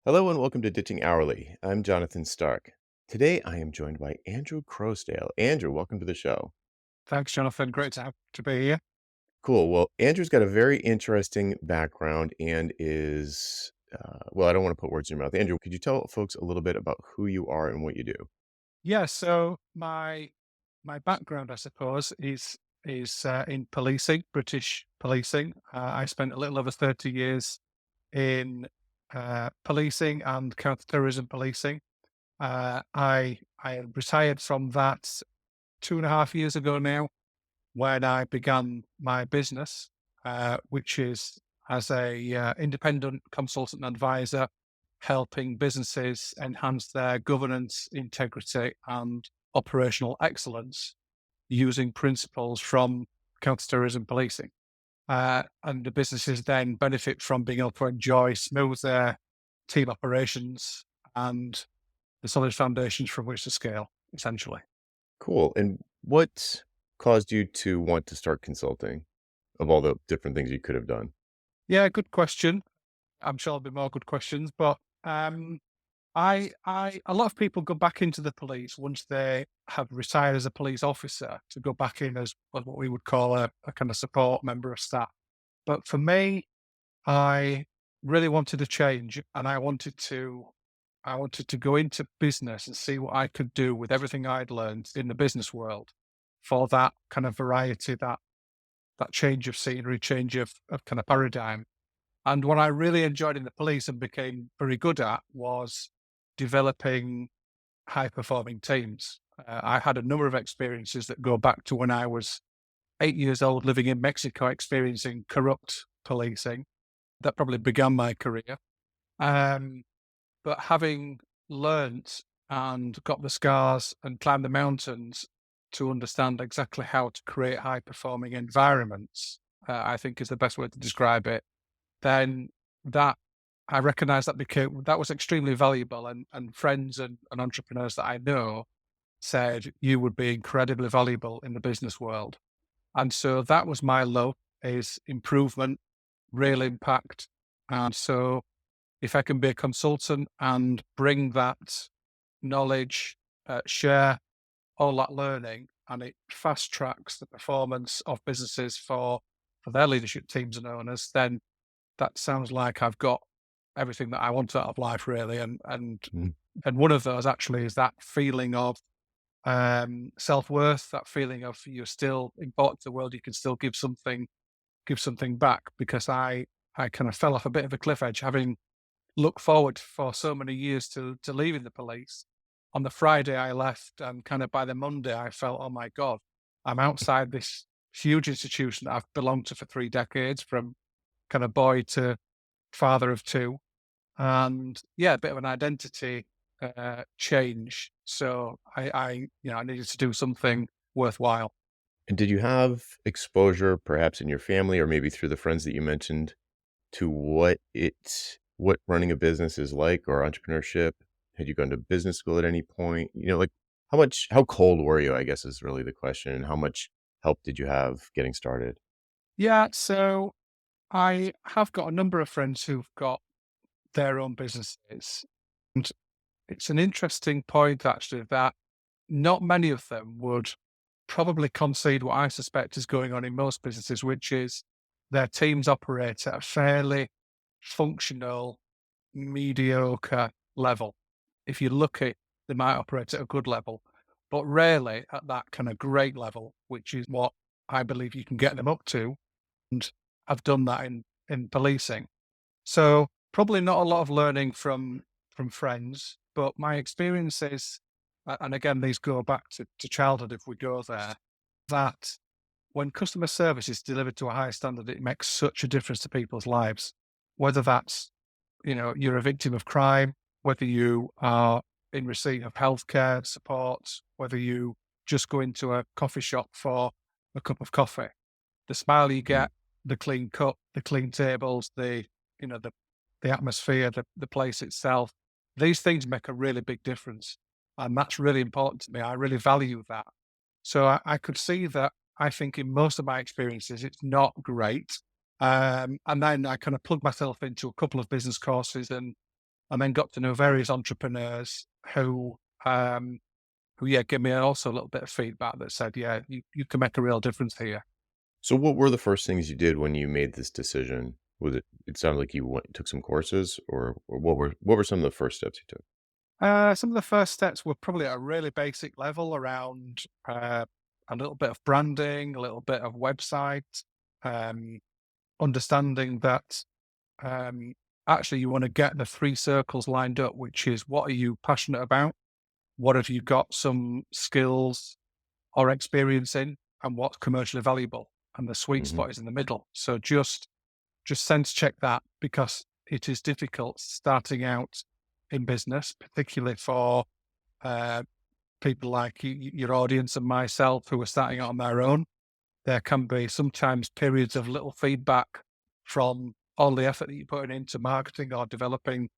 Hello and welcome to Ditching Hourly. I'm Jonathan Stark. Today I am joined by Andrew Croasdale. Andrew, welcome to the show. Thanks, Jonathan. Great to be here. Cool. Well, Andrew's got a very interesting background and well, I don't want to put words in your mouth. Andrew, could you tell folks a little bit about who you are and what you do? Yeah, so my background, I suppose, is in policing, British policing. I spent a little over 30 years in policing and counter-terrorism policing. I retired from that 2.5 years ago now, when I began my business, which is as a independent consultant and advisor, helping businesses enhance their governance, integrity, and operational excellence using principles from counterterrorism policing. And the businesses then benefit from being able to enjoy smoother team operations and the solid foundations from which to scale, essentially. Cool. And what caused you to want to start consulting of all the different things you could have done? Yeah, good question. I'm sure there'll be more good questions, but a lot of people go back into the police once they have retired as a police officer to go back in as what we would call a kind of support member of staff. But for me, I really wanted a change, and I wanted to go into business and see what I could do with everything I'd learned in the business world for that kind of variety, that change of scenery, change of kind of paradigm. And what I really enjoyed in the police and became very good at was developing high performing teams. I had a number of experiences that go back to when I was 8 years old living in Mexico, experiencing corrupt policing. That probably began my career. Um, but having learnt and got the scars and climbed the mountains to understand exactly how to create high performing environments, I think is the best way to describe it, then that I recognize that was extremely valuable, and friends and entrepreneurs that I know said you would be incredibly valuable in the business world. And so that was my love, is improvement, real impact. And so if I can be a consultant and bring that knowledge, share all that learning, and it fast tracks the performance of businesses for their leadership teams and owners, then that sounds like I've got everything that I want out of life, really. Mhm. And one of those actually is that feeling of self worth, that feeling of you're still important to the world. You can still give something back. Because I kind of fell off a bit of a cliff edge, having looked forward for so many years to leaving the police. On the Friday I left, and kind of by the Monday I felt, oh my god, I'm outside this huge institution that I've belonged to for 3 decades, from kind of boy to father of two, and yeah, a bit of an identity change. So I needed to do something worthwhile. And did you have exposure, perhaps in your family or maybe through the friends that you mentioned, to what running a business is like or entrepreneurship? Had you gone to business school at any point? Like how cold were you, I guess is really the question, and how much help did you have getting started? Yeah, so I have got a number of friends who've got their own businesses, and it's an interesting point actually that not many of them would probably concede what I suspect is going on in most businesses, which is their teams operate at a fairly functional, mediocre level. If you look at, they might operate at a good level, but rarely at that kind of great level, which is what I believe you can get them up to. And I've done that in policing. So probably not a lot of learning from friends, but my experiences, and again, these go back to childhood if we go there, that when customer service is delivered to a high standard, it makes such a difference to people's lives. Whether that's, you're a victim of crime, whether you are in receipt of healthcare support, whether you just go into a coffee shop for a cup of coffee, the smile you Mm. get, the clean cut, the clean tables, you know, the the atmosphere, the place itself, these things make a really big difference. And that's really important to me. I really value that. So I could see that. I think in most of my experiences, it's not great. And then I kind of plugged myself into a couple of business courses, and and then got to know various entrepreneurs um, who, yeah, gave me also a little bit of feedback that said, yeah, you can make a real difference here. So what were the first things you did when you made this decision? Was it sounded like you took some courses, or what were some of the first steps you took? Some of the first steps were probably at a really basic level around a little bit of branding, a little bit of website, um, understanding that um, actually you want to get the three circles lined up, which is what are you passionate about? What have you got some skills or experience in? And what's commercially valuable? And the sweet Mhm. spot is in the middle. So just sense check that because it is difficult starting out in business, particularly for uh, people like your audience and myself who are starting out on their own. There can be sometimes periods of little feedback from all the effort that you're putting into marketing or developing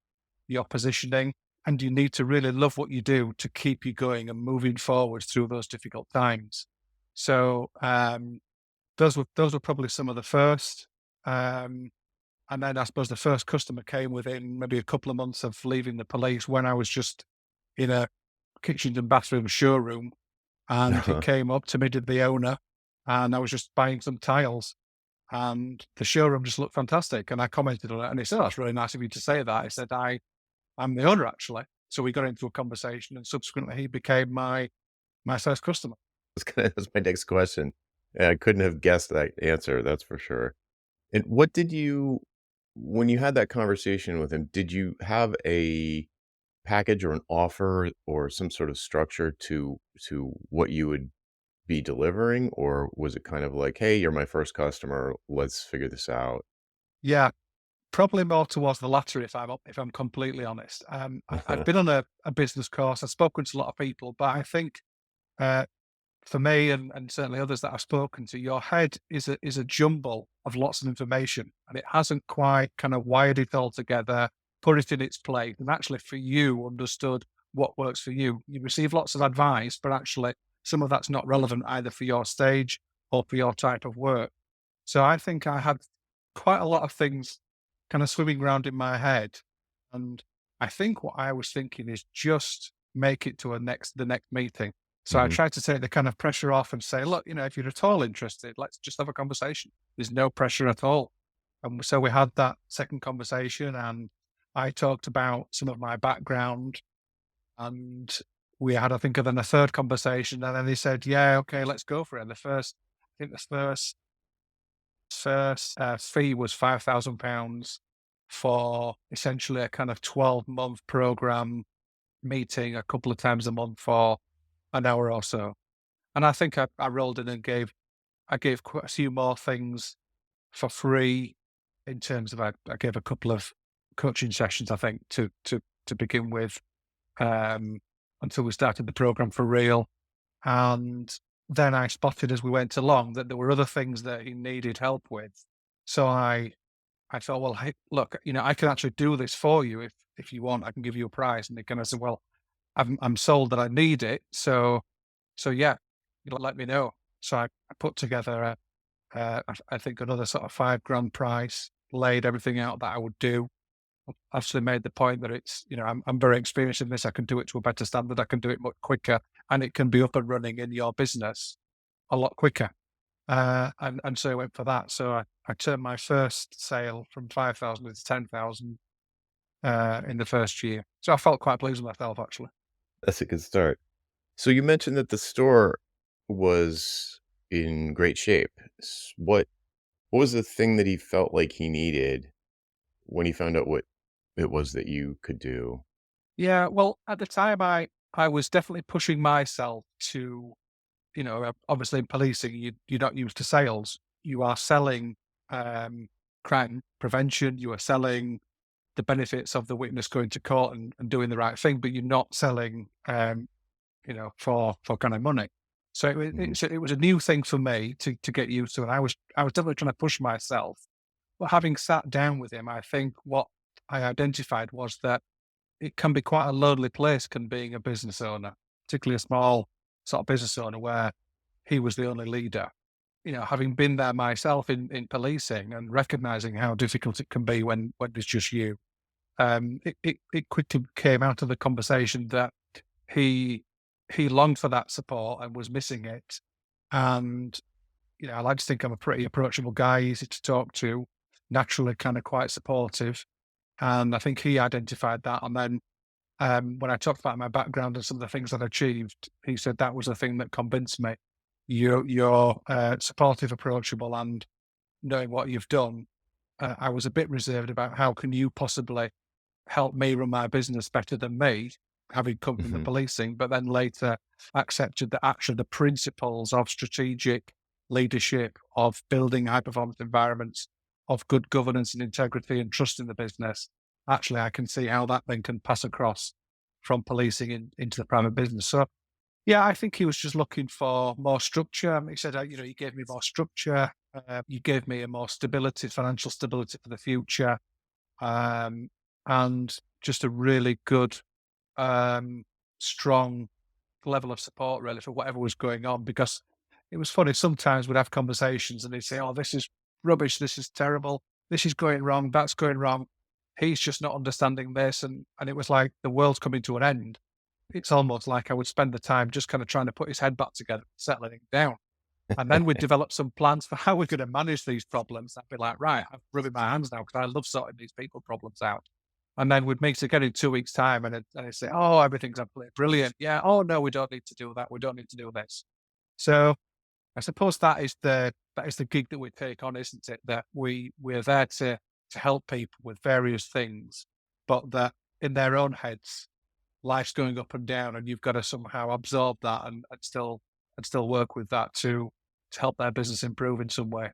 your positioning. And you need to really love what you do to keep you going and moving forward through those difficult times. So those were probably some of the first. Um, and then I suppose the first customer came within maybe a couple of months of leaving the police when I was just in a kitchen and bathroom showroom. And he Uh-huh. came up to me, to the owner, and I was just buying some tiles. And the showroom just looked fantastic. And I commented on it. And he said, "Oh, that's really nice of you to say that." I said, I'm the owner actually. So we got into a conversation and subsequently he became my first customer. That's my next question. Yeah, I couldn't have guessed that answer, that's for sure. And what did you when you had that conversation with him, did you have a package or an offer or some sort of structure to what you would be delivering? Or was it kind of like, "Hey, you're my first customer, let's figure this out?" Yeah, probably more towards the latter if I'm completely honest. I've been on a business course. I've spoken to a lot of people, but I think uh, for me and certainly others that I've spoken to, your head is a jumble of lots of information, and it hasn't quite kind of wired it all together, put it in its place, and actually for you understood what works for you. You receive lots of advice, but actually some of that's not relevant either for your stage or for your type of work. So I think I had quite a lot of things kind of swimming around in my head, and I think what I was thinking is just make it to the next meeting. So I Mhm. tried to take the kind of pressure off and say, look, if you're at all interested, let's just have a conversation. There's no pressure at all. And so we had that second conversation, and I talked about some of my background, and we had, I think, then a third conversation, and then they said, yeah, okay, let's go for it. And I think the first fee was £5,000 for essentially a kind of 12-month program meeting a couple of times a month for an hour or so. And I think I rolled in and I gave quite a few more things for free in terms of I gave a couple of coaching sessions, I think, to begin with, um, until we started the program for real. And then I spotted as we went along that there were other things that he needed help with. So I thought, well, hey, look, I can actually do this for you if you want. I can give you a prize. And they kind of said, well, I'm sold that I need it. So yeah, let me know. So I put together I think another sort of 5 grand price, laid everything out that I would do. Actually made the point that I'm very experienced in this. I can do it to a better standard. I can do it much quicker, and it can be up and running in your business a lot quicker. And so I went for that. So I turned my first sale from 5,000 into 10,000 in the first year. So I felt quite pleased with myself actually. That's a good start. So you mentioned that the store was in great shape. What was the thing that he felt like he needed when he found out what it was that you could do? Yeah, well, at the time I was definitely pushing myself to, obviously in policing you're not used to sales. You are selling um crime prevention, you are selling the benefits of the witness going to court and doing the right thing, but you're not selling for kind of money. So Mhm, it was a new thing for me to get used to, and I was definitely trying to push myself. But having sat down with him, I think what I identified was that it can be quite a lonely place, can being a business owner, particularly a small sort of business owner where he was the only leader. Having been there myself in policing and recognizing how difficult it can be when there's just you. it quickly came out of the conversation that he he longed for that support and was missing it. And I like to think I'm a pretty approachable guy, easy to talk to, naturally kind of quite supportive. And I think he identified that. And then when I talked about my background and some of the things that I achieved, he said that was the thing that convinced me. You're supportive, approachable, and knowing what you've done. I was a bit reserved about how can you possibly help me run my business better than me, having come from the Mhm. policing, but then later accepted that actually the principles of strategic leadership, of building high performance environments, of good governance and integrity and trust in the business, actually I can see how that then can pass across from policing into the private business. So yeah, I think he was just looking for more structure. He said, you gave me more structure. You gave me a more stability, financial stability for the future, um, and just a really good, um, strong level of support, really, for whatever was going on. Because it was funny. Sometimes we'd have conversations, and he'd say, "Oh, this is rubbish. This is terrible. This is going wrong. That's going wrong." He's just not understanding this, and it was like the world's coming to an end. It's almost like I would spend the time just kind of trying to put his head back together, settling it down. And then we'd develop some plans for how we're going to manage these problems. I'd be like, right, I'm rubbing my hands now because I love sorting these people problems out. And then we'd meet again in 2 weeks' time and I'd say, oh, everything's absolutely brilliant. Yeah. Oh, no, we don't need to do that. We don't need to do this. So I suppose that is the gig that we take on, isn't it? That we're there to help people with various things, but that in their own heads, life's going up and down, and you've got to somehow absorb that and still work with that to help their business improve in some way.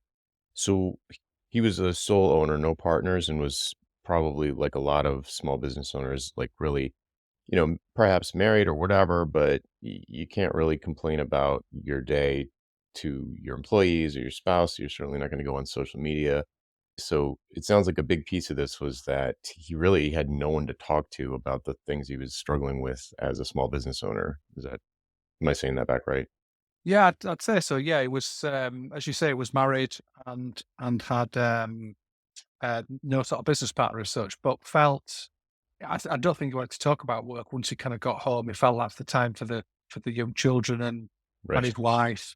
So he was a sole owner, no partners, and was probably like a lot of small business owners, like really, perhaps married or whatever, but you can't really complain about your day to your employees or your spouse. You're certainly not going to go on social media. So it sounds like a big piece of this was that he really had no one to talk to about the things he was struggling with as a small business owner. Am I saying that back right? Yeah, I'd say so. Yeah, it was as you say, it was married and had no sort of business partner as such, but felt I don't think he wanted to talk about work once he kind of got home. He felt that's the time for the young children and Right. his wife.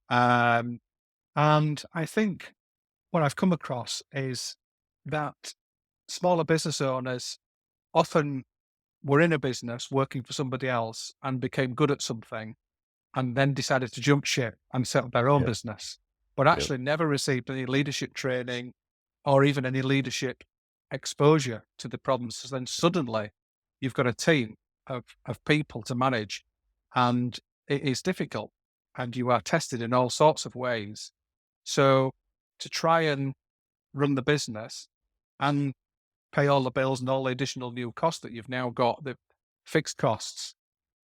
Um, and I think what I've come across is that smaller business owners often were in a business working for somebody else and became good at something and then decided to jump ship and set up their own Yep. business, but Yep. actually never received any leadership training or even any leadership exposure to the problems. So then suddenly you've got a team of people to manage, and it is difficult, and you are tested in all sorts of ways. So to try and run the business and pay all the bills and all the additional new costs that you've now got, the fixed costs,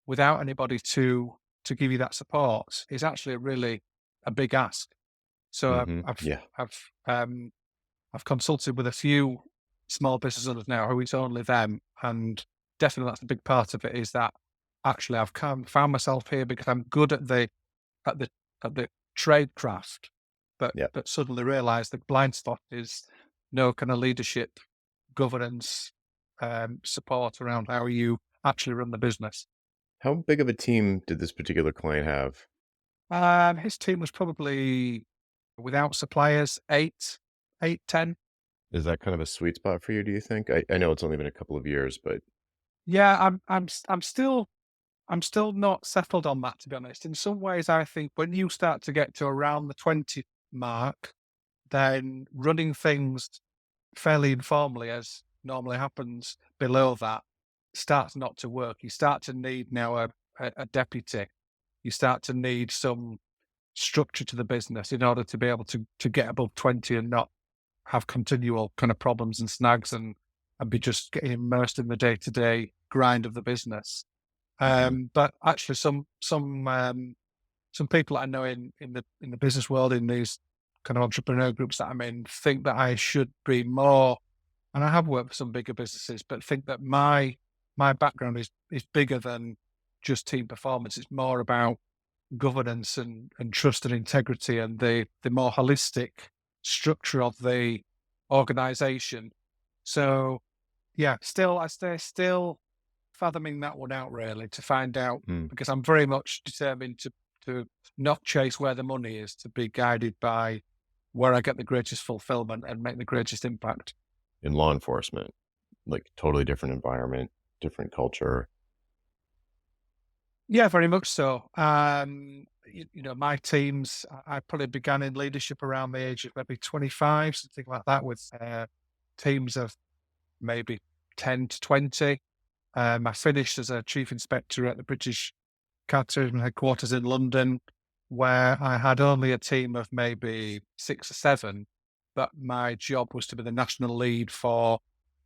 without anybody to give you that support is actually really a big ask. So Yeah. I've consulted with a few small business owners now who it's only them, and definitely that's a big part of it. Is that actually I've found myself here because I'm good at the at the trade craft, but Yep. suddenly realise the blind spot is no kind of leadership, governance, support around how you actually run the business. How big of a team did this particular client have? His team was probably without suppliers, 8, 10. Is that kind of a sweet spot for you, do you think? I know it's only been a couple of years, but Yeah, I'm still not settled on that, to be honest. In some ways, I think when you start to get to around the 20 mark, then running things fairly informally, as normally happens below that, starts not to work. You start to need now a deputy. You start to need some structure to the business in order to be able to get above 20 and not have continual kind of problems and snags and be just getting immersed in the day-to-day grind of the business. Mhm. But actually some people I know in the business world, in these kind of entrepreneur groups that I'm in, think that I should be more, and I have worked for some bigger businesses, but think that my background is bigger than just team performance. It's more about governance and trust and integrity and the more holistic structure of the organization. So yeah, still, I stay still fathoming that one out really to find out Mm, because I'm very much determined to not chase where the money is, to be guided by where I get the greatest fulfillment and make the greatest impact. in law enforcement, like, totally different environment, different culture. Yeah, very much so. You know, my teams, I probably began in leadership around the age of maybe 25, something like that, with teams of maybe 10 to 20. I finished as a chief inspector at the British Counterterrorism headquarters in London, where I had only a team of maybe 6 or 7, but my job was to be the national lead for a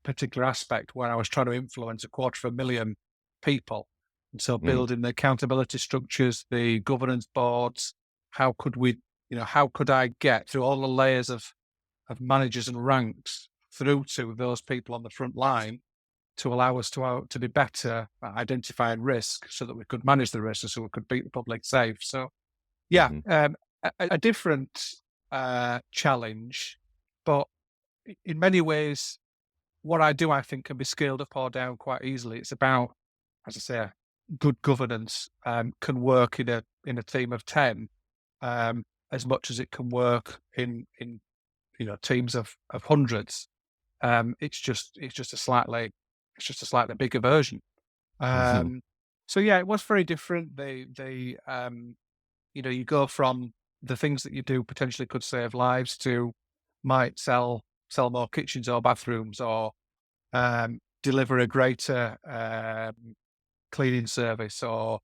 particular aspect where I was trying to influence 250,000 people. And so Mm, building the accountability structures, the governance boards, how could we, how could I get through all the layers of managers and ranks through to those people on the front line to allow us to be better at identifying risk so that we could manage the risk and so we could keep the public safe. So yeah, mhm. a different challenge, but in many ways, what I do, I think, can be scaled up or down quite easily. It's about, as I say, good governance can work in a team of 10 as much as it can work in teams of hundreds. It's just a slightly bigger version. Um, so yeah, it was very different. You go from the things that you do potentially could save lives to might sell more kitchens or bathrooms or deliver a greater cleaning service or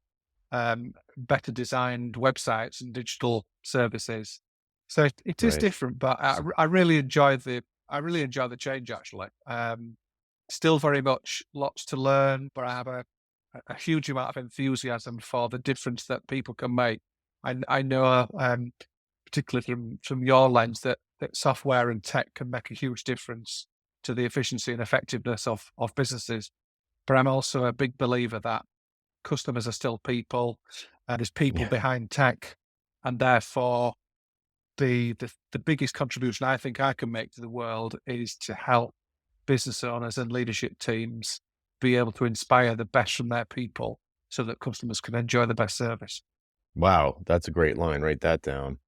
better designed websites and digital services. So it is Right. different, but S I really enjoy the change actually. Still very much lots to learn, but I have a huge amount of enthusiasm for the difference that people can make. I know, particularly from your lens, that software and tech can make a huge difference to the efficiency and effectiveness of businesses. But I'm also a big believer that customers are still people, and there's people Yeah. behind tech, and therefore the biggest contribution I think I can make to the world is to help business owners and leadership teams be able to inspire the best from their people so that customers can enjoy the best service. Wow, that's a great line, write that down.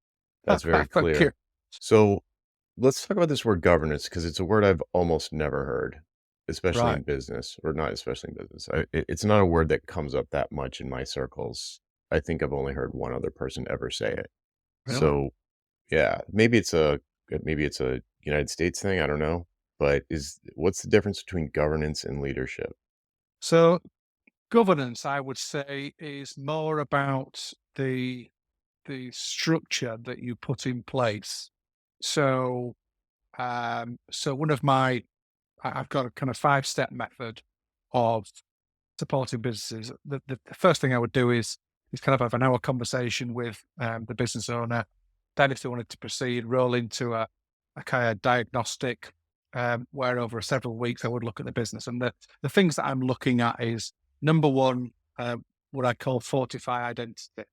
That's very Thank you. clear. So, let's talk about this word governance because it's a word I've almost never heard, especially Right. in business, or not especially in business. It's not a word that comes up that much in my circles. I think I've only heard one other person ever say it. Really? So, yeah, maybe it's a United States thing, I don't know, but is what's the difference between governance and leadership? So governance, I would say, is more about the structure that you put in place. So so one of my I've got a kind of 5-step method of supporting businesses. The first thing I would do is kind of have an hour conversation with the business owner. Then, if they wanted to proceed, roll into a kind of diagnostic, where over several weeks I would look at the business. And the things that I'm looking at is number one, what I call fortify identity.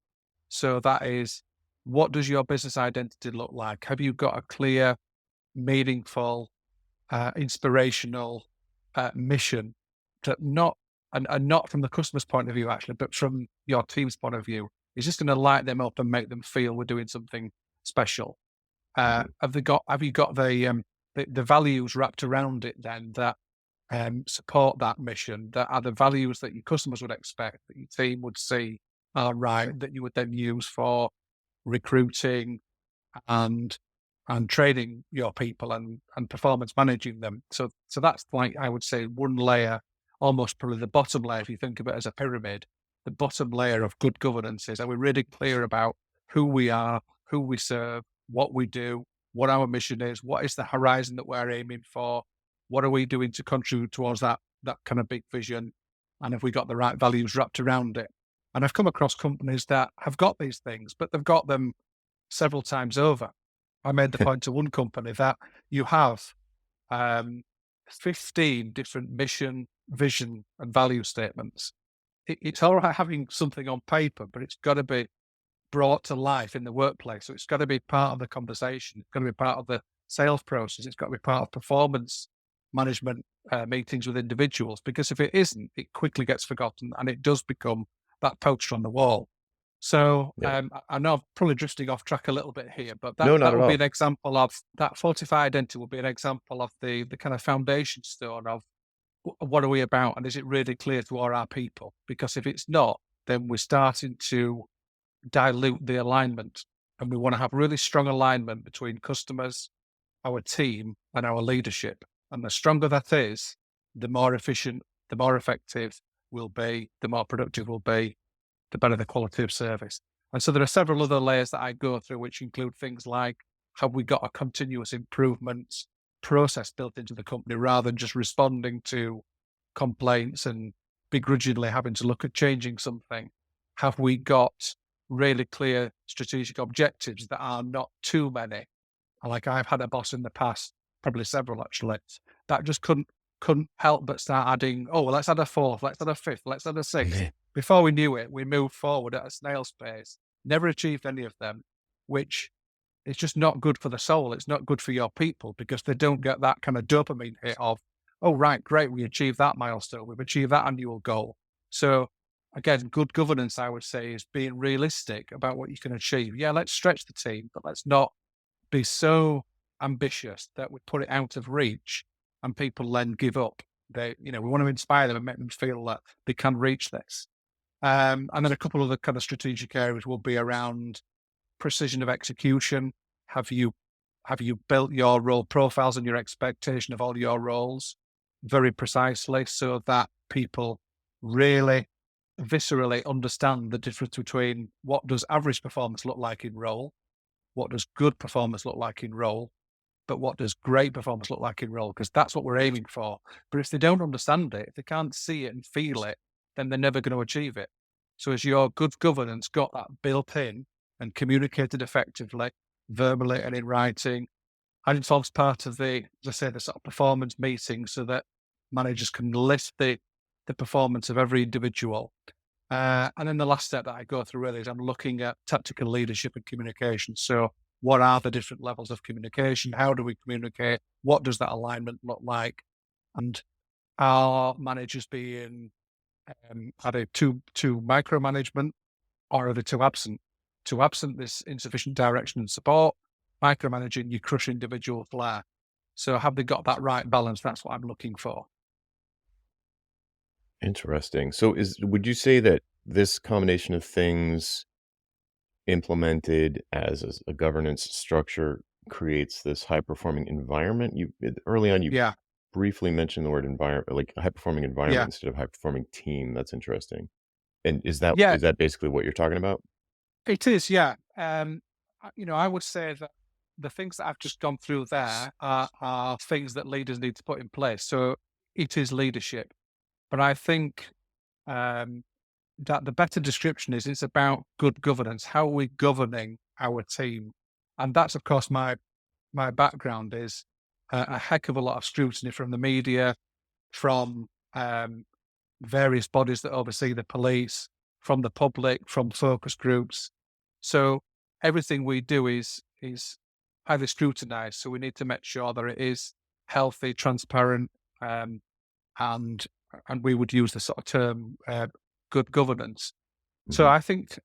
So that is, what does your business identity look like? Have you got a clear, meaningful, inspirational mission that not and not from the customer's point of view actually, but from your team's point of view, is just going to light them up and make them feel we're doing something special. Mhm. Have you got the values wrapped around it then that support that mission? That are the values that your customers would expect, that your team would see are right, that you would then use for recruiting and training your people and performance managing them. So that's like I would say one layer, almost probably the bottom layer if you think of it as a pyramid. The bottom layer of good governance is, are we really clear about who we are, who we serve, what we do, what our mission is, what is the horizon that we're aiming for, what are we doing to contribute towards that kind of big vision, and have we got the right values wrapped around it? And I've come across companies that have got these things, but they've got them several times over. I made the point to one company that you have um, 15 different mission, vision, and value statements. It's all right having something on paper, but it's got to be brought to life in the workplace. So it's got to be part of the conversation. It's got to be part of the sales process. It's got to be part of performance management meetings with individuals, because if it isn't, it quickly gets forgotten and it does become that poster on the wall. So Yeah. I know I'm probably drifting off track a little bit here, but No, not that at would be all. an example of that fortified identity would be an example of the kind of foundation stone of what are we about, and is it really clear to all our people? Because if it's not, then we're starting to dilute the alignment, and we want to have really strong alignment between customers, our team, and our leadership. And the stronger that is, the more efficient, the more effective we'll be, the more productive we'll be, the better the quality of service. And so there are several other layers that I go through, which include things like, have we got a continuous improvement process built into the company rather than just responding to complaints and begrudgingly having to look at changing something? Have we got really clear strategic objectives that are not too many? Like, I've had a boss in the past, probably several actually, that just couldn't help but start adding, oh, well, let's add a fourth, let's add a fifth, let's add a sixth. Before we knew it, we moved forward at a snail's pace, never achieved any of them, which is just not good for the soul. It's not good for your people because they don't get that kind of dopamine hit of, oh, right, great, we achieved that milestone, we've achieved that annual goal. So again, good governance, I would say, is being realistic about what you can achieve. Yeah, let's stretch the team, but let's not be so ambitious that we put it out of reach and people then give up. We want to inspire them and make them feel that they can reach this. And then a couple of the kind of strategic areas will be around precision of execution. Have you have you built your role profiles and your expectation of all your roles very precisely so that people really viscerally understand the difference between what does average performance look like in role, what does good performance look like in role, but what does great performance look like in role? Because that's what we're aiming for. But if they don't understand it, if they can't see it and feel it, then they're never going to achieve it. So as your good governance got that built in and communicated effectively, verbally and in writing, and it forms part of as I say, the sort of performance meeting so that managers can list the performance of every individual. And then the last step that I go through really is I'm looking at tactical leadership and communication. So what are the different levels of communication? How do we communicate? What does that alignment look like? And are managers being are they too micromanagement, or are they too absent? Too absent, there's insufficient direction and support. Micromanaging, you crush individual flair. So have they got that right balance? That's what I'm looking for. Interesting. So would you say that this combination of things implemented as a governance structure creates this high performing environment? Early on, you Yeah, briefly mentioned the word environment, like a high performing environment yeah, instead of high performing team. That's interesting. And is that yeah. is that basically what you're talking about? It is, yeah. I would say that the things that I've just gone through there are things that leaders need to put in place. So it is leadership. But I think um, that the better description is it's about good governance. How are we governing our team? And that's, of course, my background is a heck of a lot of scrutiny from the media, from various bodies that oversee the police, from the public, from focus groups. So everything we do is highly scrutinized. So we need to make sure that it is healthy, transparent, um, and and we would use the sort of term good governance. So Mhm. I think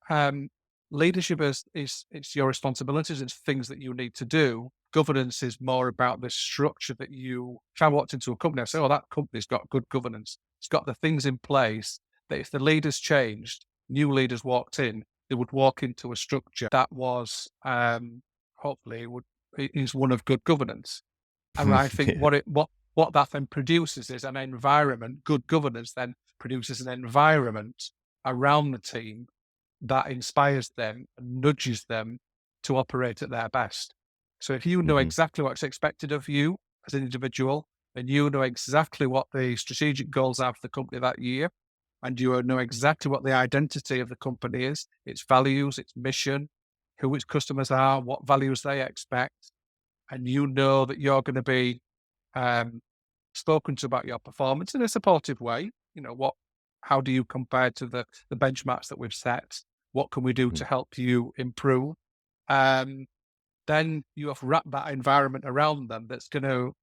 leadership is it's your responsibilities, it's things that you need to do. Governance is more about the structure that you. If I walked into a company, I say, "Oh, that company's got good governance. It's got the things in place that if the leaders changed, new leaders walked in, they would walk into a structure that was hopefully is one of good governance." And I think Yeah. what that then produces is an environment. Good governance then produces an environment around the team that inspires them and nudges them to operate at their best. So if you know Mhm. exactly what's expected of you as an individual, and you know exactly what the strategic goals are for the company that year, and you know exactly what the identity of the company is, its values, its mission, who its customers are, what values they expect, and you know that you're going to be um, spoken to about your performance in a supportive way. How do you compare to the benchmarks that we've set? What can we do Mhm. to help you improve? Um, then you have wrapped that environment around them that's going to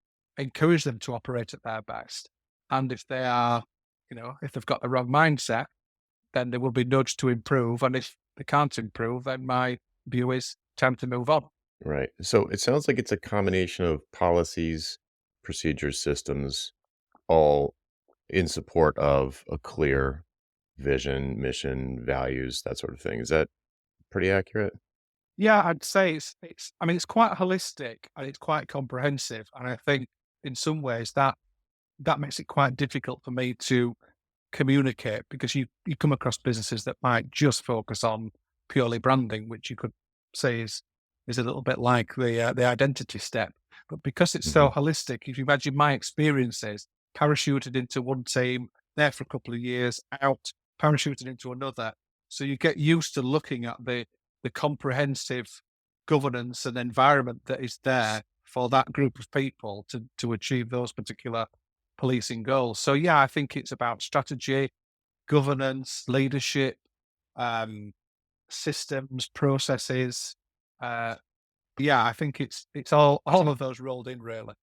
encourage them to operate at their best. And if they are, if they've got the wrong mindset, then they will be nudged to improve. And if they can't improve, then my view is time to move on. Right. So it sounds like it's a combination of policies, procedures, systems, all in support of a clear vision, mission, values, that sort of thing. Is that pretty accurate? Yeah, I'd say I mean, it's quite holistic and it's quite comprehensive. And I think in some ways that makes it quite difficult for me to communicate because you come across businesses that might just focus on purely branding, which you could say is a little bit like the identity step. But because it's so Mhm. holistic, if you imagine my experiences, parachuted into one team, there for a couple of years, out, parachuted into another. So you get used to looking at the comprehensive governance and environment that is there for that group of people to achieve those particular policing goals. So yeah, I think it's about strategy, governance, leadership, um, systems, processes. Uh, yeah, I think it's all of those rolled in really.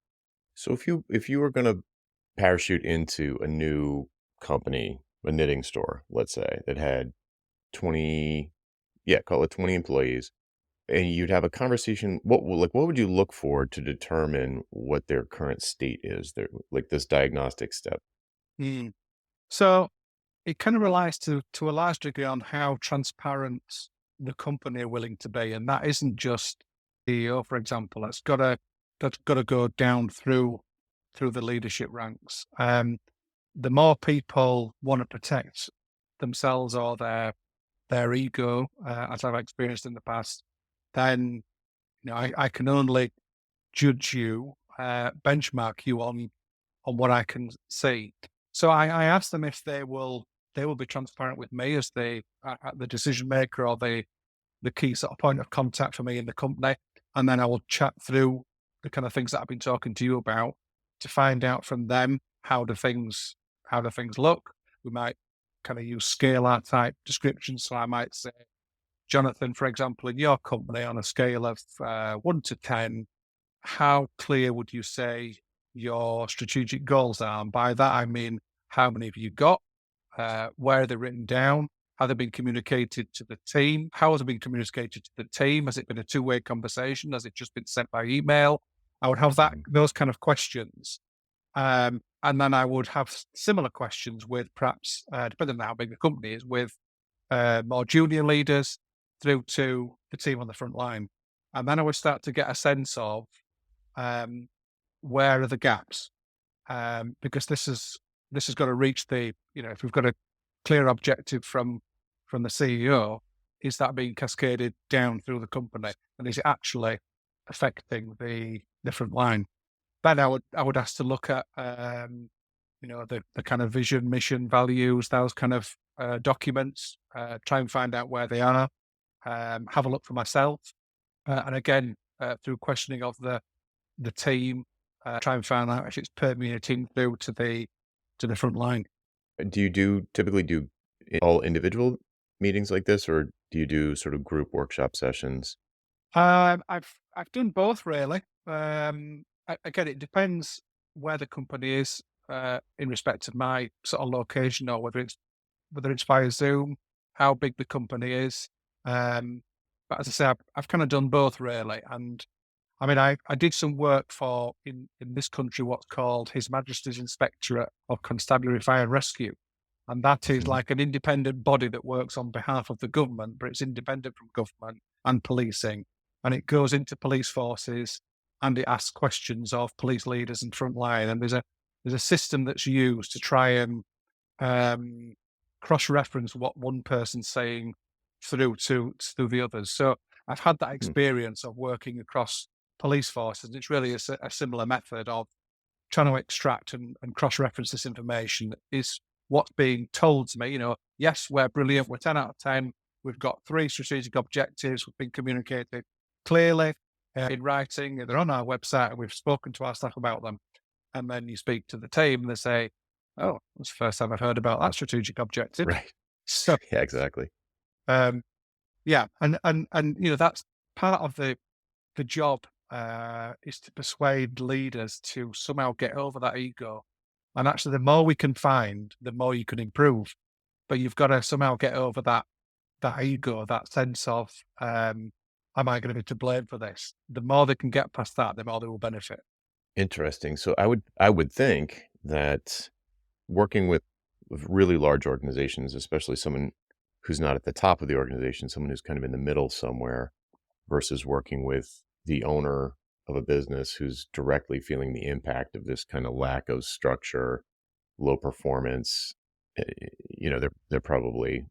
So if you were gonna parachute into a new company, a knitting store, let's say, that had 20, yeah, call it 20 employees, and you'd have a conversation, what would you look for to determine what their current state is? Their like this diagnostic step. Mm. So it kind of relies to a large degree on how transparent the company are willing to be, and that isn't just CEO, for example. That's got to go down through the leadership ranks. The more people want to protect themselves or their ego, as I've experienced in the past, then I can only judge you, benchmark you on what I can see. So I asked them if they will be transparent with me as the decision maker or the key sort of point of contact for me in the company, and then I will chat through the kind of things that I've been talking to you about to find out from them how do things look. We might kind of use scalar type descriptions. So I might say, Jonathan, for example, in your company on a scale of 1 to 10, how clear would you say your strategic goals are? And by that, I mean, how many have you got? Where are they written down? Have they been communicated to the team? How has it been communicated to the team? Has it been a two-way conversation? Has it just been sent by email? I would have Mhm. those kind of questions. And then I would have similar questions with perhaps, depending on how big the company is, with more junior leaders through to the team on the front line. And then I would start to get a sense of um, where are the gaps? Because this has got to reach if we've got a clear objective from the CEO, is that being cascaded down through the company, and is it actually affecting the front line? Then I would ask to look at the kind of vision, mission, values, those kind of documents. Try and find out where they are. Have a look for myself, and again through questioning of the team, try and find out if it's permeating through to the front line. Do you typically do all individual meetings like this, or do you do sort of group workshop sessions? I've done both really. Again, it depends where the company is in respect of my sort of location, or whether it's via Zoom, how big the company is. But as I say, I've kind of done both really, and I mean, I did some work for in this country what's called His Majesty's Inspectorate of Constabulary Fire and Rescue, and that is Mhm. like an independent body that works on behalf of the government, but it's independent from government and policing, and it goes into police forces and it asks questions of police leaders and frontline, and there's a system that's used to try and um, cross-reference what one person's saying through the others. So I've had that Hmm. experience of working across police forces. It's really a similar method of trying to extract and cross-reference this information. Is what's being told to me. Yes, we're brilliant. We're 10 out of 10. We've got three strategic objectives. We've been communicated clearly in writing. They're on our website, and we've spoken to our staff about them. And then you speak to the team, and they say, "Oh, that's the first time I've heard about that strategic objective." Right. So, Yeah, exactly. um, yeah, and that's part of the job. is to persuade leaders to somehow get over that ego. And actually, the more we can find, the more you can improve. But you've got to somehow get over that ego, that sense of, am I going to be to blame for this? The more they can get past that, the more they will benefit. Interesting. So I would think that working with really large organizations, especially someone who's not at the top of the organization, someone who's kind of in the middle somewhere, versus working with the owner of a business who's directly feeling the impact of this kind of lack of structure, low performance. They're probably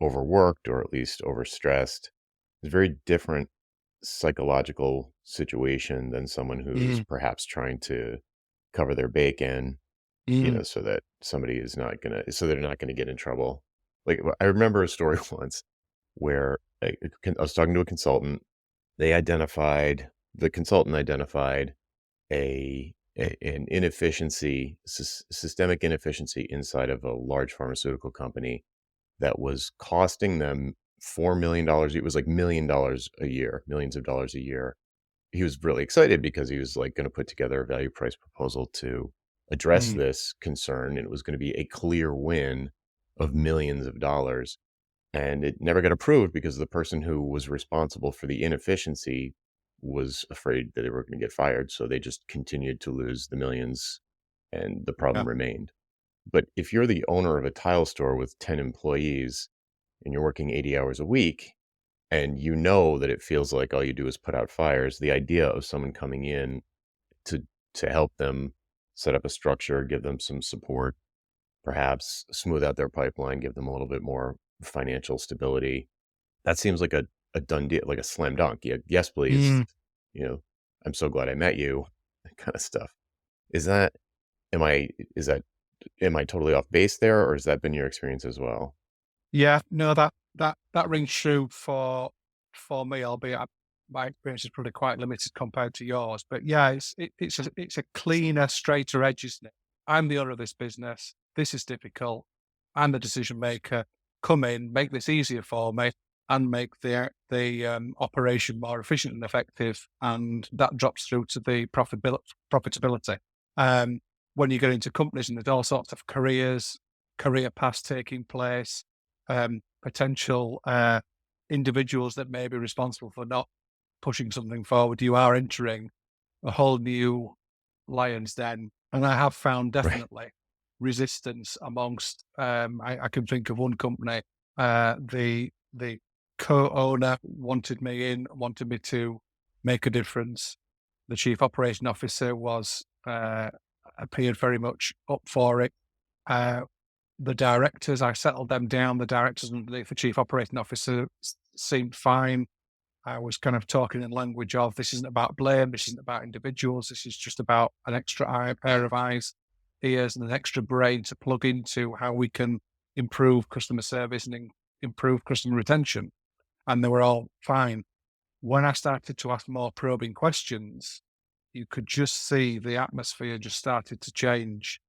overworked or at least overstressed. It's a very different psychological situation than someone who's Mm, perhaps trying to cover their bacon, mm, so that somebody is not gonna so they're not gonna get in trouble. Like, I remember a story once where I was talking to a consultant. The consultant identified an inefficiency, systemic inefficiency inside of a large pharmaceutical company that was costing them $4 million. It was like $1 million a year, millions of dollars a year. He was really excited because he was like going to put together a value price proposal to address mm, this concern, and it was going to be a clear win of millions of dollars. And it never got approved because the person who was responsible for the inefficiency was afraid that they were going to get fired. So they just continued to lose the millions, and the yeah. problem remained. But if you're the owner of a tile store with 10 employees and you're working 80 hours a week, and you know that it feels like all you do is put out fires, the idea of someone coming in to help them set up a structure, give them some support, perhaps smooth out their pipeline, give them a little bit more financial stability, that seems like a done deal, like a slam dunk. Yeah, yes, please. Mm. You know, I'm so glad I met you, that kind of stuff. Is that am I is that am I totally off base there, or has that been your experience as well? Yeah, no, that rings true for me, albeit my experience is probably quite limited compared to yours. But yeah, it's a cleaner, straighter edge, isn't it? I'm the owner of this business. This is difficult. I'm the decision maker. Come in, make this easier for me, and make the operation more efficient and effective, and that drops through to the profitability. Um, when you get into companies and there's all sorts of career paths taking place, potential individuals that may be responsible for not pushing something forward, you are entering a whole new lion's den. And I have found Right. definitely resistance amongst. I can think of one company. The co-owner wanted me in, wanted me to make a difference. The chief operation officer was appeared very much up for it. Uh, the directors, I settled them down. The directors underneath the chief operating officer seemed fine. I was kind of talking in language of this isn't about blame, this isn't about individuals, this is just about an extra pair of eyes, ears, and an extra brain to plug into how we can improve customer service and improve customer retention. And they were all fine. When I started to ask more probing questions, you could just see the atmosphere just started to change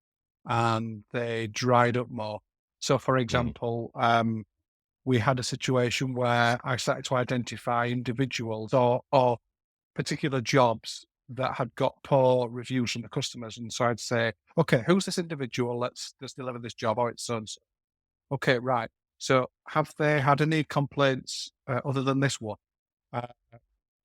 and they dried up more. So, for Mm, example, we had a situation where I started to identify individuals or particular jobs that had got poor reviews from the customers, and so I'd say, "Okay, who's this individual? Let's deliver this job. Oh, it's so and so. Okay, right. So, have they had any complaints other than this one? Uh,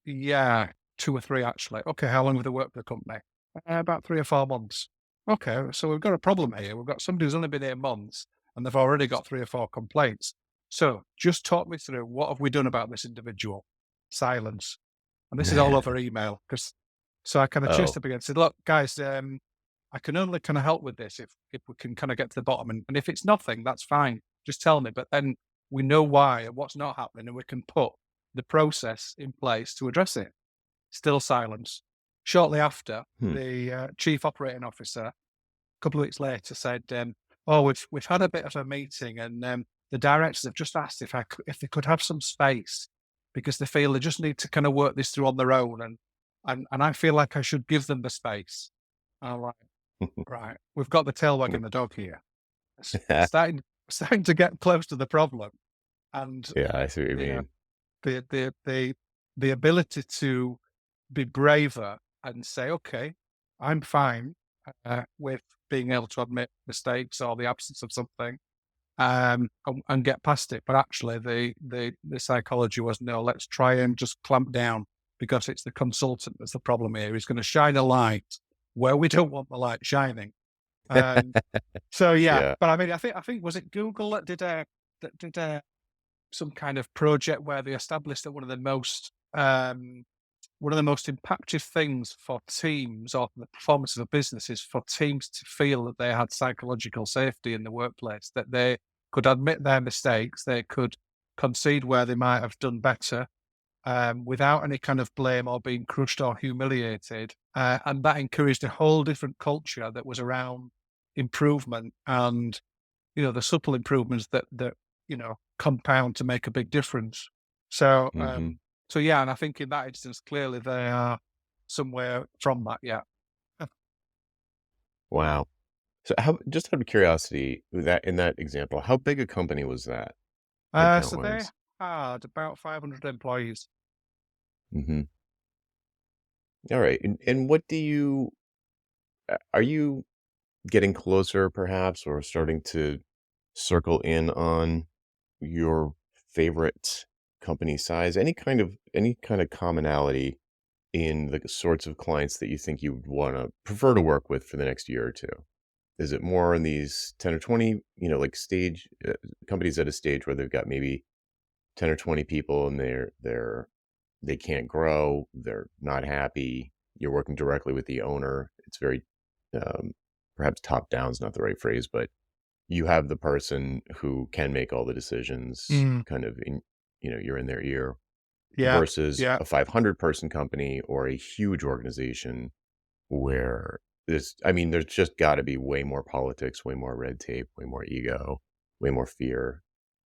yeah, 2 or 3 actually. Okay, how long have they worked for the company? About 3 or 4 months. Okay, so we've got a problem here. We've got somebody who's only been here months, and they've already got 3 or 4 complaints. So just talk me through, what have we done about this individual? Silence. And this is all over mm. email. Because so I kinda chased Oh. up again and said, "Look, guys, I can only kinda help with this if we can kinda get to the bottom, and if it's nothing, that's fine. Just tell me, but then we know why and what's not happening, and we can put the process in place to address it." Still silence. Shortly after, Hmm. the chief operating officer, a couple of weeks later, said, "Oh, we've had a bit of a meeting, and the directors have just asked if they could have some space because they feel they just need to kind of work this through on their own, and I feel like I should give them the space." I'm like, right, we've got the tail wagging the dog here. It's starting to get close to the problem, and Yeah, I see what you the mean. the the the the ability to be braver and say, okay, I'm fine with being able to admit mistakes or the absence of something, and get past it. But actually, the psychology was no. Let's try and just clamp down because it's the consultant that's the problem here. He's going to shine a light where we don't want the light shining. Um, so yeah, Yeah. but I mean, I think was it Google that did some kind of project where they established that one of the most impactful things for teams or the performance of a business is for teams to feel that they had psychological safety in the workplace, that they could admit their mistakes, they could concede where they might have done better, without any kind of blame or being crushed or humiliated. And that encouraged a whole different culture that was around improvement and, the subtle improvements that, compound to make a big difference. So, Mhm. yeah, and I think in that instance, clearly they are somewhere from that. Yeah. Wow. So how just out of curiosity, that in that example, how big a company was that So they headcount-wise? had about 500 employees. Mhm. Alright, and what do you are you getting closer perhaps or starting to circle in on your favorite company size? Any kind of commonality in the sorts of clients that you think you would wanna prefer to work with for the next year or 2? Is it more in these 10 or 20, like stage companies at a stage where they've got maybe 10 or 20 people and they can't grow, they're not happy, you're working directly with the owner. It's very um, perhaps top down is not the right phrase, but you have the person who can make all the decisions Mm, kind of you're in their ear yeah, versus yeah, a 500 person company or a huge organization where there's just got to be way more politics, way more red tape, way more ego, way more fear.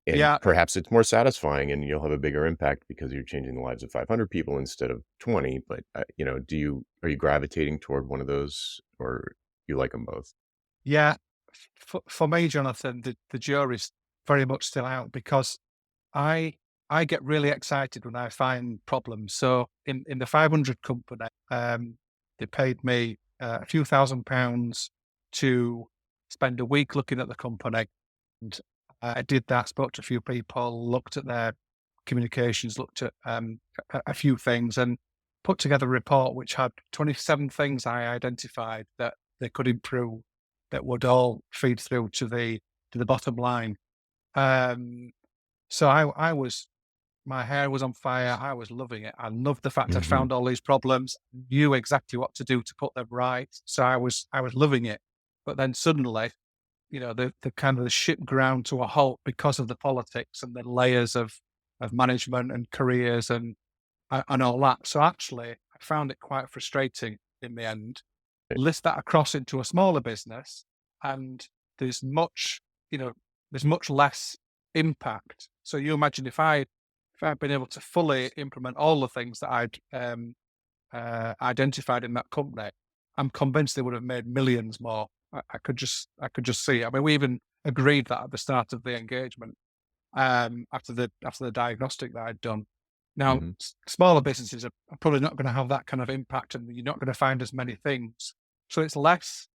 And yeah. perhaps it's more satisfying and you'll have a bigger impact because you're changing the lives of 500 people instead of 20. But, are you gravitating toward one of those or you like them both? Yeah, for me, Jonathan, the jury's very much still out because I I get really excited when I find problems. So in the 500 company, they paid me a few £1,000s to spend a week looking at the company, and I did that. Spoke to a few people, looked at their communications, looked at a few things, and put together a report which had 27 things I identified that they could improve that would all feed through to the bottom line. Um, so I was my hair was on fire. I was loving it. I loved the fact I Mhm. found all these problems, knew exactly what to do to put them right. So I was loving it. But then suddenly, the kind of the ship ground to a halt because of the politics and the layers of management and careers and all that. So actually, I found it quite frustrating in the end. List that across into a smaller business, and there's much, you know, there's much less impact. So you imagine if I'd been able to fully implement all the things that I'd identified in that company, I'm convinced they would have made millions more. I could just see it. I mean, we even agreed that at the start of the engagement, after the diagnostic that I'd done. Now, Mhm. smaller businesses are probably not going to have that kind of impact, and you're not going to find as many things. So it's less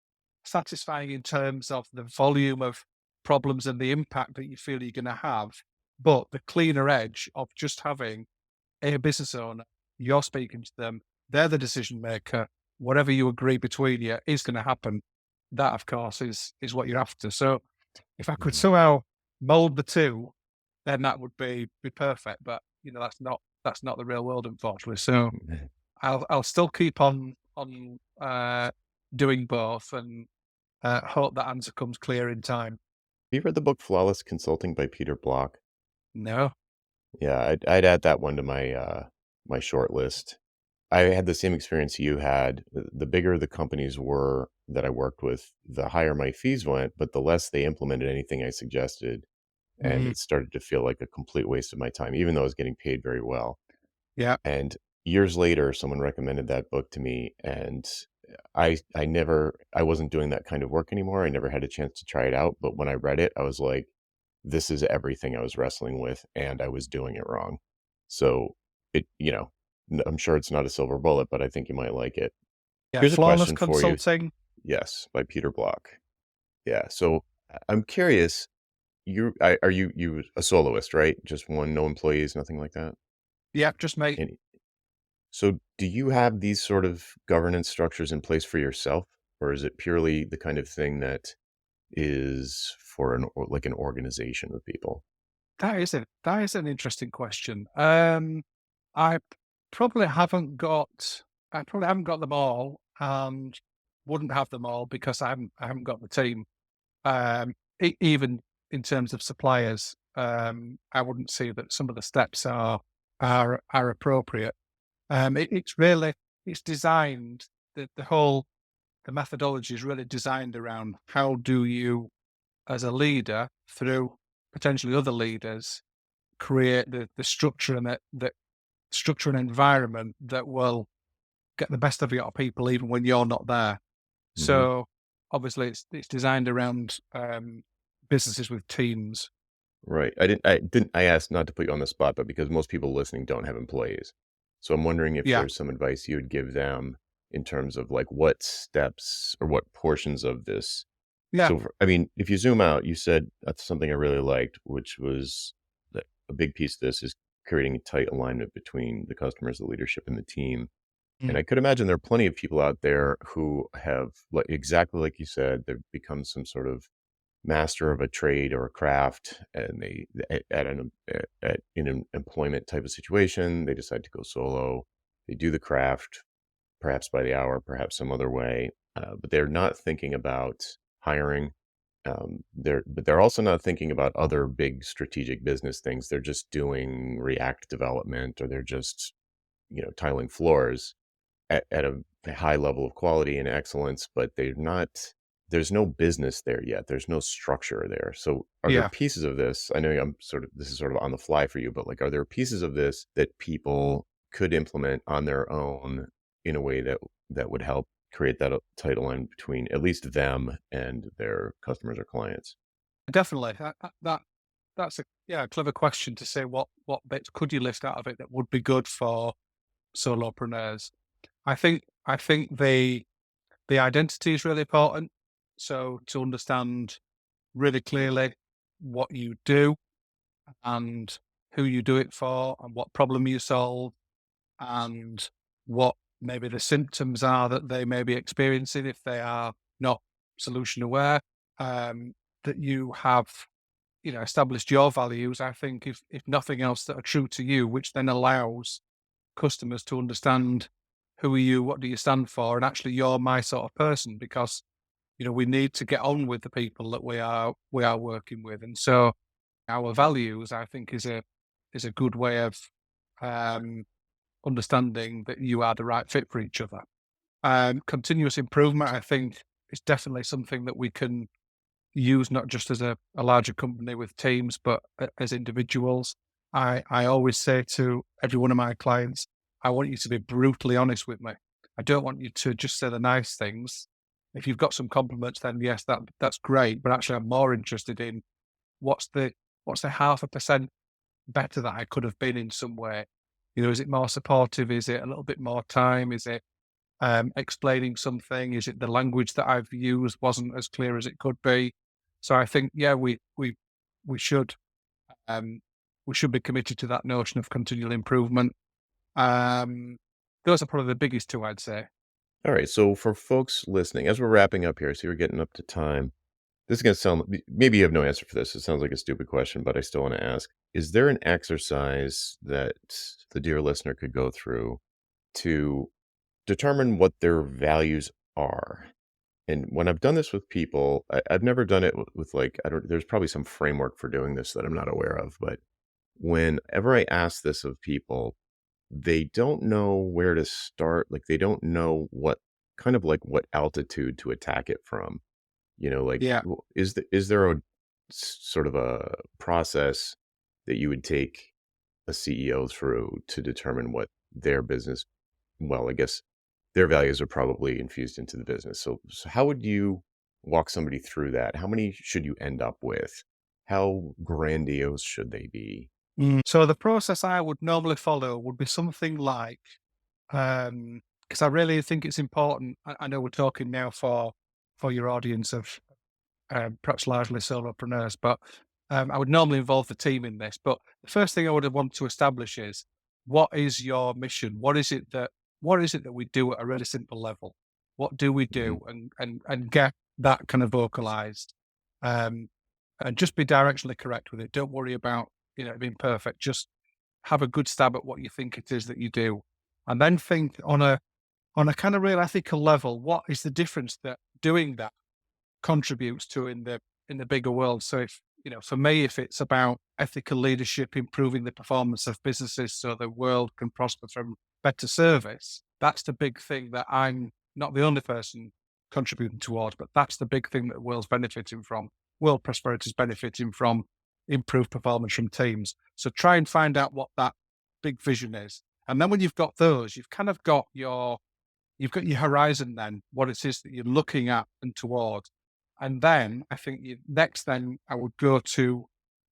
satisfying in terms of the volume of problems and the impact that you feel you're going to have, but the cleaner edge of just having a business owner, you're speaking to them, they're the decision maker. Whatever you agree between you is going to happen. That, of course, is what you're after. So if I could Mhm. somehow mold the two, then that would be perfect. But that's not the real world, unfortunately. So Mhm. I'll still keep on doing both and hope that answer comes clear in time. Have you read the book Flawless Consulting by Peter Block? No. Yeah, I'd add that one to my short list. I had the same experience you had. The bigger the companies were that I worked with, the higher my fees went, but the less they implemented anything I suggested, and Mm, it started to feel like a complete waste of my time, even though I was getting paid very well. yeah. And years later, someone recommended that book to me, and I wasn't doing that kind of work anymore. I never had a chance to try it out, but when I read it, I was like, this is everything I was wrestling with, and I was doing it wrong. So it I'm sure it's not a silver bullet, but I think you might like it. Yeah, Here's a flawless question for you. consulting. Yes, by Peter Block. Yeah, so I'm curious, are you a soloist, right? Just one, no employees, nothing like that? Yeah, just me. Any So do you have these sort of governance structures in place for yourself, or is it purely the kind of thing that is for like an organization of people? That is an interesting question. I probably haven't got I probably haven't got them all, and wouldn't have them all because I haven't got the team. Even in terms of suppliers, I wouldn't see that some of the steps are appropriate. It's really it's designed the methodology is really designed around how do you, as a leader, through potentially other leaders, create the structure and the structure and environment that will get the best of your people even when you're not there. Mhm. So obviously it's designed around businesses with teams. Right. I asked not to put you on the spot, but because most people listening don't have employees. So I'm wondering if Yeah. there's some advice you would give them in terms of like what steps or what portions of this. Yeah. So I mean, if you zoom out, you said that's something I really liked, which was that a big piece of this is creating a tight alignment between the customers, the leadership, and the team. And Mm. I could imagine there are plenty of people out there who have, like exactly like you said, they've become some sort of master of a trade or a craft, and they in an employment type of situation, they decide to go solo. They do the craft, perhaps by the hour, perhaps some other way, but they're not thinking about hiring. They're also not thinking about other big strategic business things. They're just doing React development, or they're just tiling floors at a high level of quality and excellence, but they're not there's no business there yet. There's no structure there. So are there Yeah. pieces of this? I know this is sort of on the fly for you, but like are there pieces of this that people could implement on their own in a way that would help create that tight line between at least them and their customers or clients? Definitely. That's a clever question to say what bits could you list out of it that would be good for solopreneurs. I think the identity is really important. So to understand really clearly what you do and who you do it for and what problem you solve and what maybe the symptoms are that they may be experiencing if they are not solution aware. Um, that you have, established your values. I think if nothing else that are true to you, which then allows customers to understand who are you, what do you stand for, and actually you're my sort of person because we need to get on with the people that we are working with, and so our values, I think, is a good way of um, understanding that you are the right fit for each other. Continuous improvement, I think, is definitely something that we can use not just as a larger company with teams, but as individuals. I always say to every one of my clients, I want you to be brutally honest with me. I don't want you to just say the nice things. If you've got some compliments, then yes, that's great. But actually, I'm more interested in what's the what's the 0.5% better that I could have been in some way. Is it more supportive? Is it a little bit more time? Is it explaining something? Is it the language that I've used wasn't as clear as it could be? So I think, yeah, we should um, we should be committed to that notion of continual improvement. Um, those are probably the biggest two, I'd say. All right. So for folks listening, as we're wrapping up here, so we're getting up to time. This is going to sound, maybe you have no answer for this. It sounds like a stupid question, but I still want to ask. Is there an exercise that the dear listener could go through to determine what their values are? And when I've done this with people, I've never done it with like, I don't, there's probably some framework for doing this that I'm not aware of. But whenever I ask this of people, they don't know where to start. Like, they don't know what kind of like what altitude to attack it from. Like, Yeah, is there a sort of a process that you would take a CEO through to determine what their business well, I guess their values are probably infused into the business. So how would you walk somebody through that? How many should you end up with? How grandiose should they be? So the process I would normally follow would be something like, because I really think it's important. I know we're talking now for your audience of perhaps largely solopreneurs, but I would normally involve the team in this. But the first thing I would want to establish is, what is your mission? What is it that we do at a really simple level? What do we Mhm, do, and get that kind of vocalized, um, and just be directionally correct with it. Don't worry about it being perfect. Just have a good stab at what you think it is that you do, and then think on a kind of real ethical level. What is the difference that doing that contributes to in the bigger world? So if for me, if it's about ethical leadership, improving the performance of businesses so the world can prosper from better service, that's the big thing that I'm not the only person contributing towards, but that's the big thing that the world's benefiting from. World prosperity is benefiting from improved performance from teams. So try and find out what that big vision is. And then when you've got those, you've got your horizon then, what it is that you're looking at and towards. And then I think next, then I would go to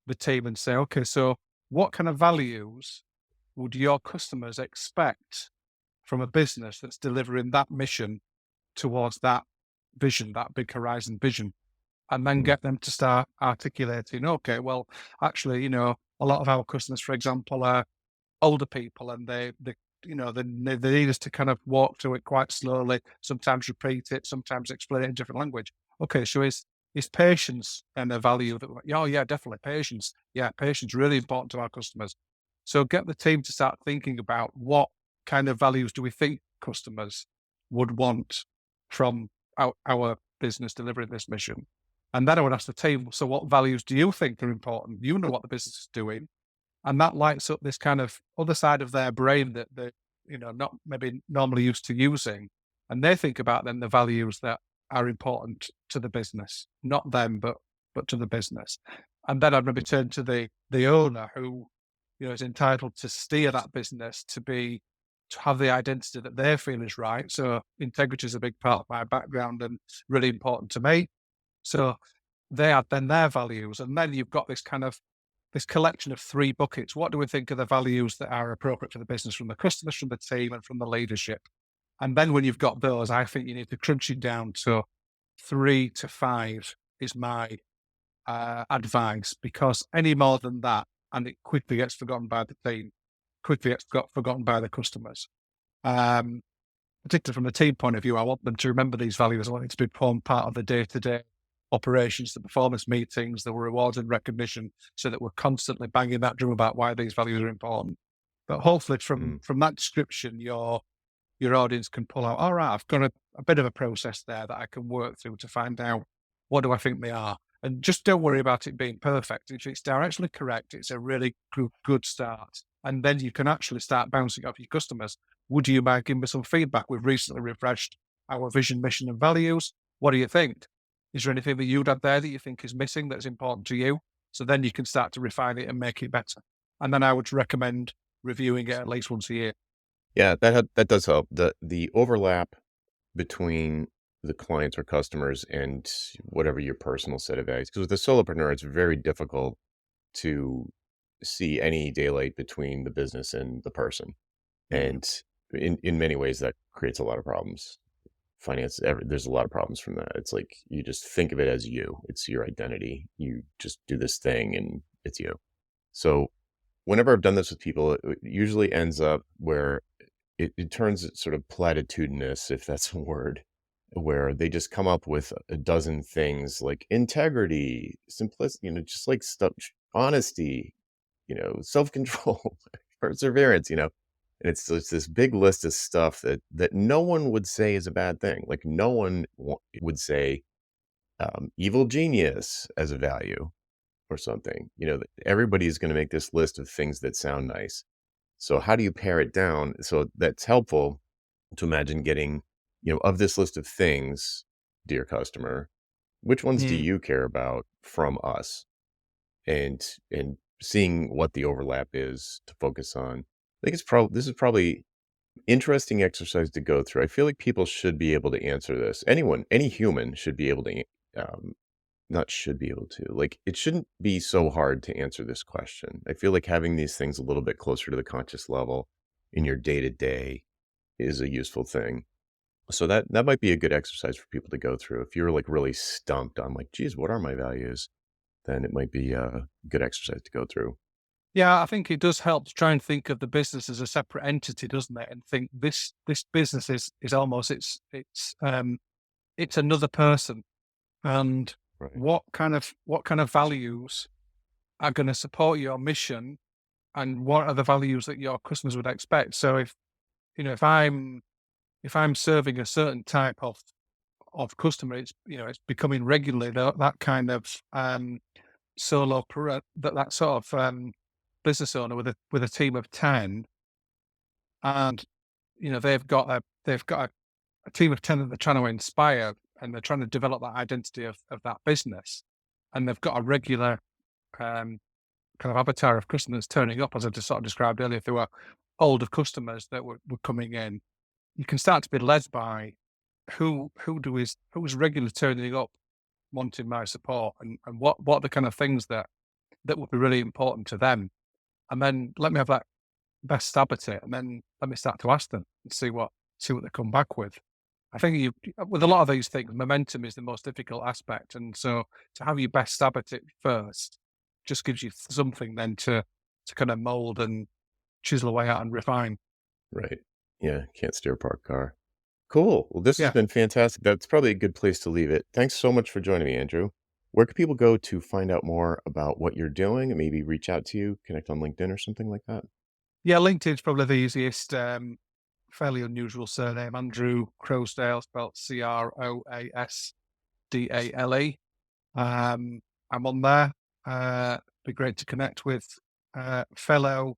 the team and say, okay, so what kind of values would your customers expect from a business that's delivering that mission towards that vision, that big horizon vision? And then mhm, get them to start articulating, okay, well, actually, a lot of our customers, for example, are older people, and they need us to kind of walk through it quite slowly, sometimes repeat it, sometimes explain it in different language. Okay, so is patience and a value that, oh yeah, definitely patience. Yeah, patience really important to our customers. So get the team to start thinking about what kind of values do we think customers would want from our business delivering this mission. And then I would ask the team, so what values do you think are important? You know what the business is doing, and that lights up this kind of other side of their brain that they not maybe normally used to using, and they think about then the values that are important to the business, not them, but to the business. And then I'd maybe mm, turn to the owner, who is entitled to steer that business, to have the identity that they feel is right. So integrity is a big part of my background and really important to me. So they add then their values, and then you've got this collection of three buckets. What do we think are the values that are appropriate for the business, from the customers, from the team, and from the leadership? And then when you've got those, I think you need to crunch it down to 3 to 5 is my advice, because any more than that, and it quickly gets forgotten by the team, quickly gets forgotten by the customers. Um, Particularly from the team point of view, I want them to remember these values. I want it to become part of the day-to-day operations, the performance meetings, the rewards and recognition, so that we're constantly banging that drum about why these values are important. But hopefully, from mm. from that description, your audience can pull out, all right, I've got a bit of a process there that I can work through to find out what do I think they are. And just don't worry about it being perfect. If it's directionally correct, it's a really good start. And then you can actually start bouncing off your customers. Would you mind giving me some feedback? We've recently refreshed our vision, mission, and values. What do you think? Is there anything that you'd add there that you think is missing that's important to you? So then you can start to refine it and make it better. And then I would recommend reviewing it at least once a year. Yeah, that does help. The overlap between the clients or customers and whatever your personal set of values, because with the solopreneur, it's very difficult to see any daylight between the business and the person. Mm. And in many ways, that creates a lot of problems. There's a lot of problems from that. It's like you just think of it as you. It's your identity. You just do this thing, and it's you. So whenever I've done this with people, it usually ends up where it turns it sort of platitudinous, if that's a word, where they just come up with a dozen things like integrity, simplicity, just like stuff, honesty, self-control, perseverance, and it's this big list of stuff that no one would say is a bad thing. Like no one would say evil genius as a value or something. That everybody's going to make this list of things that sound nice. So how do you pare it down? So that's helpful to imagine getting, of this list of things, dear customer, which ones do Mm. you care about from us? And seeing what the overlap is to focus on. I think this is probably interesting exercise to go through. I feel like people should be able to answer this. Any human should be able to not should be able to, like, it shouldn't be so hard to answer this question. I feel like having these things a little bit closer to the conscious level in your day to day is a useful thing. So that might be a good exercise for people to go through. If you're like really stumped on like, geez, what are my values? Then it might be a good exercise to go through. Yeah, I think it does help to try and think of the business as a separate entity, doesn't it? And think this business is almost it's another person. And Right. what kind of values are going to support your mission, and what are the values that your customers would expect? So if you know if I'm serving a certain type of customer, it's becoming regularly that kind of that sort of business owner with a team of 10, and they've got a team of 10 that they're trying to inspire, and they're trying to develop that identity of that business, and they've got a regular um, kind of avatar of customers turning up, as I just sort of described earlier. If there were older customers that were coming in, you can start to be led by who is regularly turning up wanting my support, and what are the kind of things that would be really important to them, and then let me have that best stab at it, and then let me start to ask them and see what they come back with. I think with a lot of these things, momentum is the most difficult aspect, and so to have your best stab at it first just gives you something then to kind of mold and chisel away at and refine. Right. Yeah. Can't steer a parked car. Cool. Well, this has Yeah. been fantastic. That's probably a good place to leave it. Thanks so much for joining me, Andrew. Where can people go to find out more about what you're doing and maybe reach out to you, connect on LinkedIn or something like that? Yeah, LinkedIn's probably the easiest. Fairly unusual surname, Andrew Croasdale, spelled Croasdale. I'm on there. Be great to connect with fellow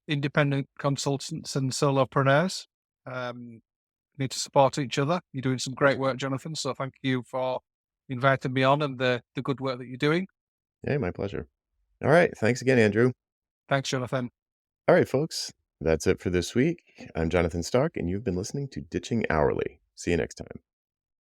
independent consultants and solopreneurs. Um, Need to support each other. You're doing some great work, Jonathan. So thank you for inviting me on, and the good work that you're doing. Hey, my pleasure. All right. Thanks again, Andrew. Thanks, Jonathan. All right, folks. That's it for this week. I'm Jonathan Stark, and you've been listening to Ditching Hourly. See you next time.